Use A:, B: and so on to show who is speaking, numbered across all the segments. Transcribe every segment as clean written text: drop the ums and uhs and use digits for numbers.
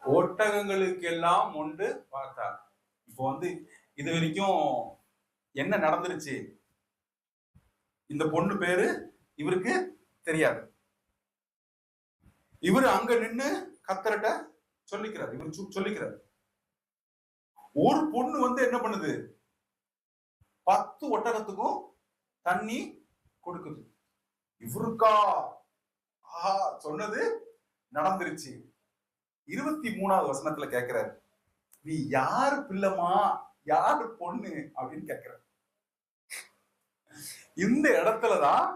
A: ஒட்டகங்களுக்கு எல்லாம் உண்டு பார்த்தார். இப்போ இது வரைக்கும் என்ன நடந்துருச்சு? இந்த பொண்ணு பேரு இவருக்கு தெரியாது. இவரு அங்க நின்னு கத்தர்ட்ட சொல்லிக்கிறார். இவர் சொல்லிக்கிறார். ஒரு பொண்ணு என்ன பண்ணுது? 10 ஒட்டகத்துக்கும் தண்ணி கொடுக்குது. இவருக்கா சொன்னது நடந்துருச்சு. 23வது வசனத்துல கேட்கிறாரு, நீ யாரு பிள்ளைமா, யாரு பொண்ணு அப்படின்னு கேட்கிற. இந்த இடத்துலதான்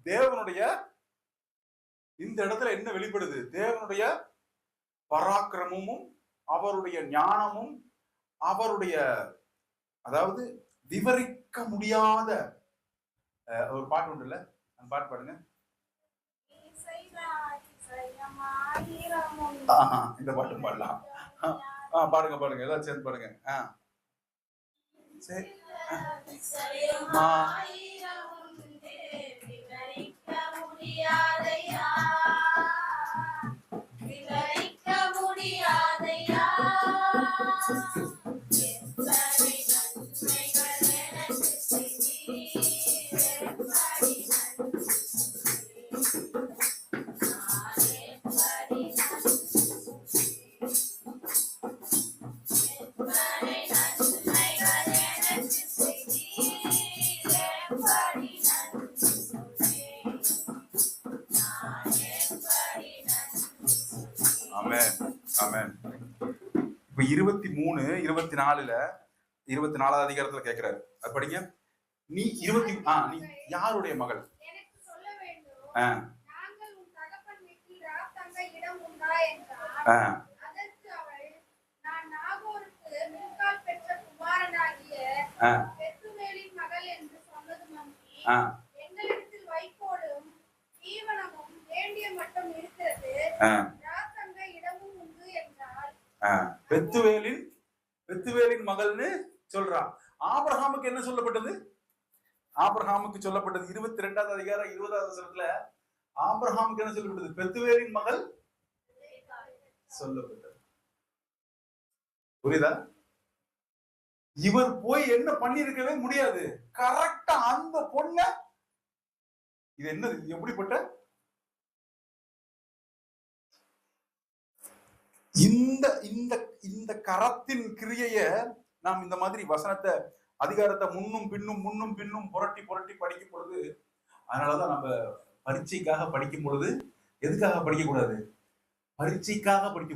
A: தேவனுடைய இந்த இடத்துல என்ன வெளிப்படுது? தேவனுடைய பராக்கிரமும் அவருடைய ஞானமும் அவருடைய அதாவது விவரிக்க முடியாத ஒரு பாட்டு உண்டு இல்ல, அந்த பாட்டு பாடுங்க. இந்த பாட்டு பாடலாம். பாடுங்க பாடுங்க, ஏதாவது சேர்ந்து பாடுங்க. சரி. இப்ப 23, 24ல 24வது அதிகாரத்துல கேட்கிறாரு. அது படிங்க. நீ நீ யாருடைய மகள்? பெத்துவேலின் மகள்னு சொல்றான். ஆபிரகாமுக்கு என்ன சொல்லப்பட்டது? ஆபிரகாமுக்கு சொல்லப்பட்டது 22வது அதிகாரம் 20வது வசனத்துல ஆபிரகாமுக்கு என்ன சொல்லப்பட்டது? பெத்துவேலின் மகள் சொல்லப்பட்டது. புரியுதா? இவர் போய் என்ன பண்ணிருக்கவே முடியாது. கரெக்டா அந்த பொண்ண, இது என்ன, எப்படிப்பட்ட இந்த கரத்தின் கிரியைய நாம் இந்த மாதிரி வசனத்தை அதிகாரத்தை முன்னும் பின்னும் புரட்டி படிக்கும் பொழுது, அதனாலதான் நம்ம பரீட்சைக்காக படிக்கும் பொழுது எதுக்காக படிக்க கூடாது? பரீட்சைக்காக படிக்க